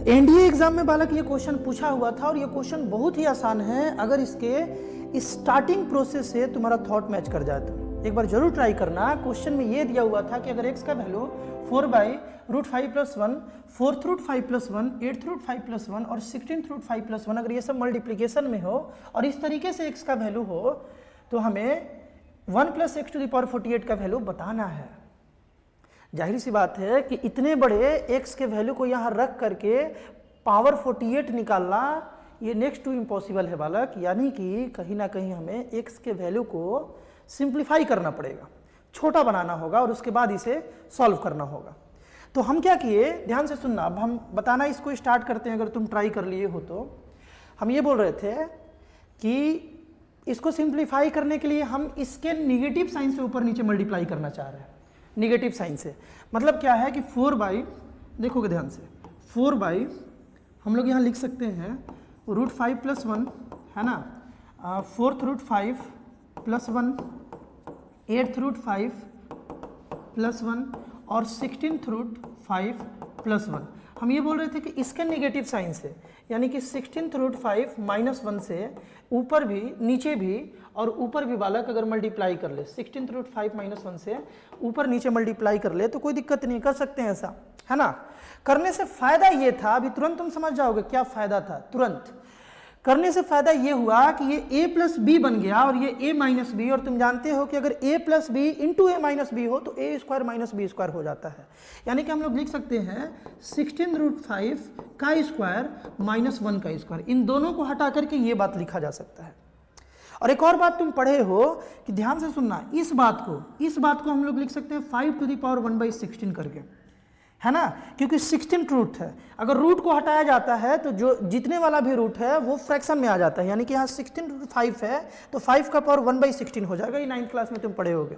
NDA exam में बालक ये क्वेश्चन पूछा हुआ था और ये क्वेश्चन बहुत ही आसान है अगर इसके स्टार्टिंग प्रोसेस से तुम्हारा थॉट मैच कर जाए तो एक बार जरूर ट्राई करना। क्वेश्चन में ये दिया हुआ था कि अगर x का वैल्यू 4/√5+1, 4th√5+1, 8th√5+1 और 16th√5+1 अगर ये सब मल्टीप्लीकेशन में हो और इस तरीके से x का वैल्यू हो तो हमें 1 + x⁴ का वैल्यू बताना है। जाहिर सी बात है कि इतने बड़े x के वैल्यू को यहाँ रख करके पावर 48 निकालना ये नेक्स्ट टू इम्पॉसिबल है बालक, यानी कि कहीं ना कहीं हमें x के वैल्यू को सिंप्लीफाई करना पड़ेगा, छोटा बनाना होगा और उसके बाद इसे सॉल्व करना होगा। तो हम क्या किए, ध्यान से सुनना, अब हम बताना इसको स्टार्ट करते हैं। अगर तुम ट्राई कर लिए हो तो हम ये बोल रहे थे कि इसको सिंप्लीफाई करने के लिए हम इसके निगेटिव साइन से ऊपर नीचे मल्टीप्लाई करना चाह रहे हैं। निगेटिव साइन से मतलब क्या है कि 4/, देखोगे ध्यान से, 4/ हम लोग यहाँ लिख सकते हैं √5+1 है ना, 4th√5+1, 8th√5+1 और 16th√5+1। हम ये बोल रहे थे कि इसके नेगेटिव साइन से, यानी कि 16th√5-1 से ऊपर भी नीचे भी और ऊपर भी बालक अगर मल्टीप्लाई कर ले, 16th√5-1 से ऊपर नीचे मल्टीप्लाई कर ले तो कोई दिक्कत नहीं, कर सकते हैं ऐसा, है ना। करने से फायदा ये था, अभी तुरंत तुम समझ जाओगे क्या फायदा था। तुरंत करने से फायदा ये हुआ कि ये a+b बन गया और ये a-b, और तुम जानते हो कि अगर a+b इंटू a-b हो तो a² - b² हो जाता है। यानी कि हम लोग लिख सकते हैं 16√5 का स्क्वायर -1 का स्क्वायर, इन दोनों को हटा करके ये बात लिखा जा सकता है। और एक और बात तुम पढ़े हो कि ध्यान से सुनना, इस बात को हम लोग लिख सकते हैं 5⁴ करके, है ना, क्योंकि 16 रूट है। अगर रूट को हटाया जाता है तो जो जितने वाला भी रूट है वो फ्रैक्शन में आ जाता है, यानी कि यहाँ 16/5 है तो 5 का पावर 1/16 हो जाएगा। ये 9th क्लास में तुम पढ़े होगे।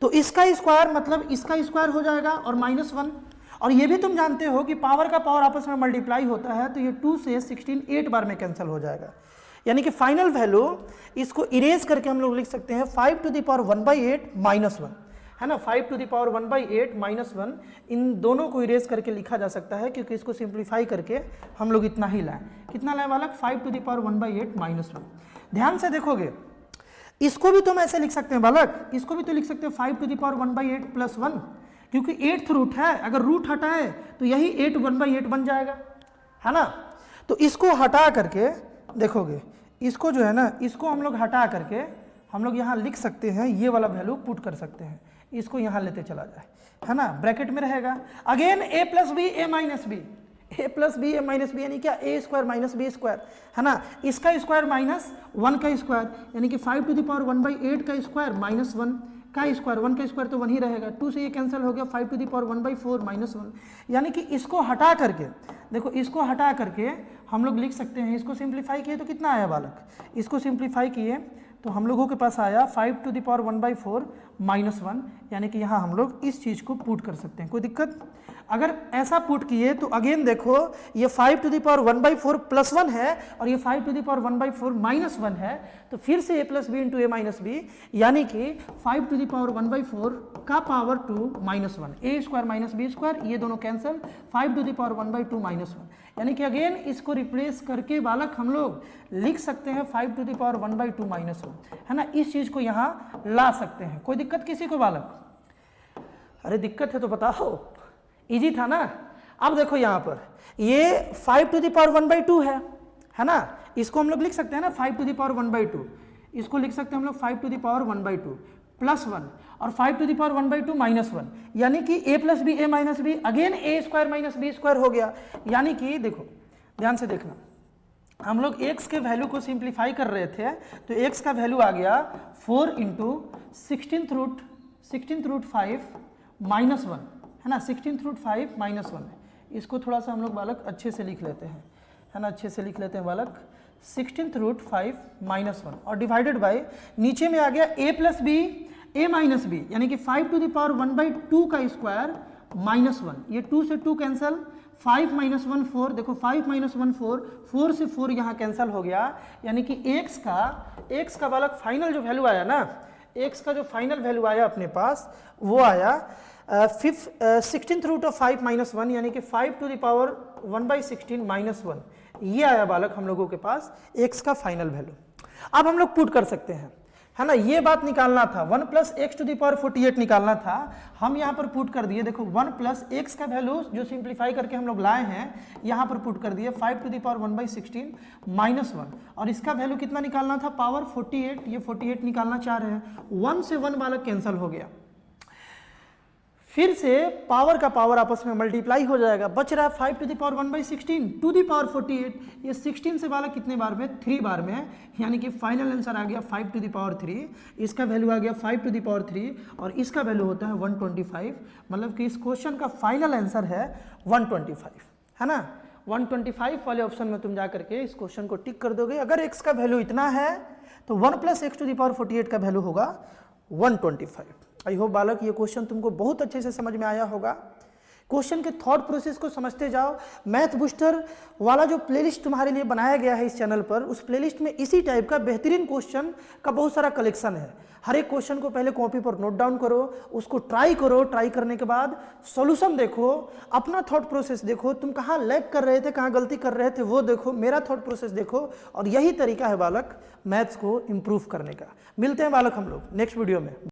तो इसका स्क्वायर मतलब इसका स्क्वायर हो जाएगा और -1, और ये भी तुम जानते हो कि पावर का पावर आपस में मल्टीप्लाई होता है तो ये 2 से 16 8 बार में कैंसिल हो जाएगा। यानी कि फाइनल वैल्यू इसको इरेज करके हम लोग लिख सकते हैं 5⁴ -1, है ना, 5⁴ -1, इन दोनों को इरेज करके लिखा जा सकता है क्योंकि इसको सिंप्लीफाई करके हम लोग इतना ही लाएं। कितना लाएं बालक, 5⁴ -1। ध्यान से देखोगे इसको भी तुम ऐसे लिख सकते हैं बालक, इसको भी तो लिख सकते हैं 5⁴ क्योंकि 8th रूट है, अगर रूट हटाए तो यही 8/8 बन जाएगा, है ना। तो इसको हटा करके देखोगे, इसको जो है ना, इसको हम लोग हटा करके हम लोग यहाँ लिख सकते हैं, ये वाला वैल्यू पुट कर सकते हैं, इसको यहाँ लेते चला जाए, है ना, ब्रैकेट में रहेगा। Again a+b a-b, a+b a-b यानी क्या, a² - b², है ना, इसका स्क्वायर -1 का स्क्वायर, यानी कि 5⁴ का स्क्वायर -1 का स्क्वायर, 1 का स्क्वायर तो 1 ही रहेगा, 2 से ये कैंसिल हो गया, 5⁴ -1, यानी कि इसको हटा करके देखो, इसको हटा करके हम लोग लिख सकते हैं, इसको सिंप्लीफाई किए तो कितना आया बालक, इसको सिंप्लीफाई किए तो हम लोगों के पास आया 5⁴ -1, यानी कि यहाँ हम लोग इस चीज़ को पुट कर सकते हैं, कोई दिक्कत। अगर ऐसा पुट किए तो अगेन देखो ये 5⁴ +1 है और ये 5⁴ है, तो फिर से a+b इंटू a-b, यानी कि 5⁴ का पावर 2 -1, a² - b², ये दोनों कैंसिल, 5⁴ -1, यानी कि अगेन इसको रिप्लेस करके बालक हम लोग लिख सकते हैं 5⁴ है ना, इस चीज को यहाँ ला सकते हैं। कोई दिक्कत किसी को बालक? अरे दिक्कत है तो बताओ, इजी था ना। अब देखो यहाँ पर ये 5⁴ है ना, इसको हम लोग लिख सकते हैं ना 5⁴, इसको लिख सकते हैं हम लोग 5⁴ +1 और 5⁴ -1, यानी कि a+b a-b again a² - b² हो गया। यानी कि देखो ध्यान से देखना, हम लोग x के वैल्यू को सिंप्लीफाई कर रहे थे तो x का वैल्यू आ गया 4 × 16th√5 -1, है ना, 16th√5 -1। इसको थोड़ा सा हम लोग बालक अच्छे से लिख लेते हैं, है ना, अच्छे से लिख लेते हैं बालक, 16th√5 -1 और डिवाइडेड बाय नीचे में आ गया a+b a-b, यानी कि 5⁴ का स्क्वायर -1, ये 2 से 2 कैंसिल, 5 - 1 4, देखो 5 - 1 4, 4 से 4 यहाँ कैंसिल हो गया, यानी कि x का बालक फाइनल जो वैल्यू आया ना, x का जो फाइनल वैल्यू आया अपने पास वो आया 16th रूट ऑफ 5 माइनस 1 यानी कि 5 टू द पावर 1/16 माइनस 1, ये आया बालक हम लोगों के पास x का फाइनल वैल्यू। अब हम लोग पुट कर सकते हैं, है ना, ये बात निकालना था, 1 plus x to the power 48 निकालना था, हम यहाँ पर पुट कर दिए। देखो 1 प्लस एक्स का वैल्यू जो सिंप्लीफाई करके हम लोग लाए हैं यहाँ पर पुट कर दिए 5 टू द पावर 1/16 माइनस 1, और इसका वैल्यू कितना निकालना था, पावर 48, ये 48 निकालना चाह रहे हैं, 1 से 1 बालक कैंसिल हो गया, फिर से पावर का पावर आपस में मल्टीप्लाई हो जाएगा, बच रहा है 5 to the power 1/16 to the power 48, ये 16 से वाला कितने बार में, 3 बार में है, यानी कि फाइनल आंसर आ गया 5 टू द पावर 3, इसका वैल्यू आ गया 5 टू द पावर 3 और इसका वैल्यू होता है 125, मतलब कि इस क्वेश्चन का फाइनल आंसर है 125, है ना। 125 वाले ऑप्शन में तुम जा करके इस क्वेश्चन को टिक कर दोगे। अगर x का वैल्यू इतना है तो 1 plus x to the power 48 का वैल्यू होगा 125। आई होप बालक ये क्वेश्चन तुमको बहुत अच्छे से समझ में आया होगा। क्वेश्चन के थॉट प्रोसेस को समझते जाओ। मैथ बूस्टर वाला जो प्लेलिस्ट तुम्हारे लिए बनाया गया है इस चैनल पर, उस प्लेलिस्ट में इसी टाइप का बेहतरीन क्वेश्चन का बहुत सारा कलेक्शन है। हर एक क्वेश्चन को पहले कॉपी पर नोट डाउन करो, उसको ट्राई करो, ट्राई करने के बाद सॉल्यूशन देखो, अपना थॉट प्रोसेस देखो, तुम कहाँ लैग कर रहे थे, कहाँ गलती कर रहे थे वो देखो, मेरा थॉट प्रोसेस देखो, और यही तरीका है बालक मैथ्स को इम्प्रूव करने का। मिलते हैं बालक हम लोग नेक्स्ट वीडियो में।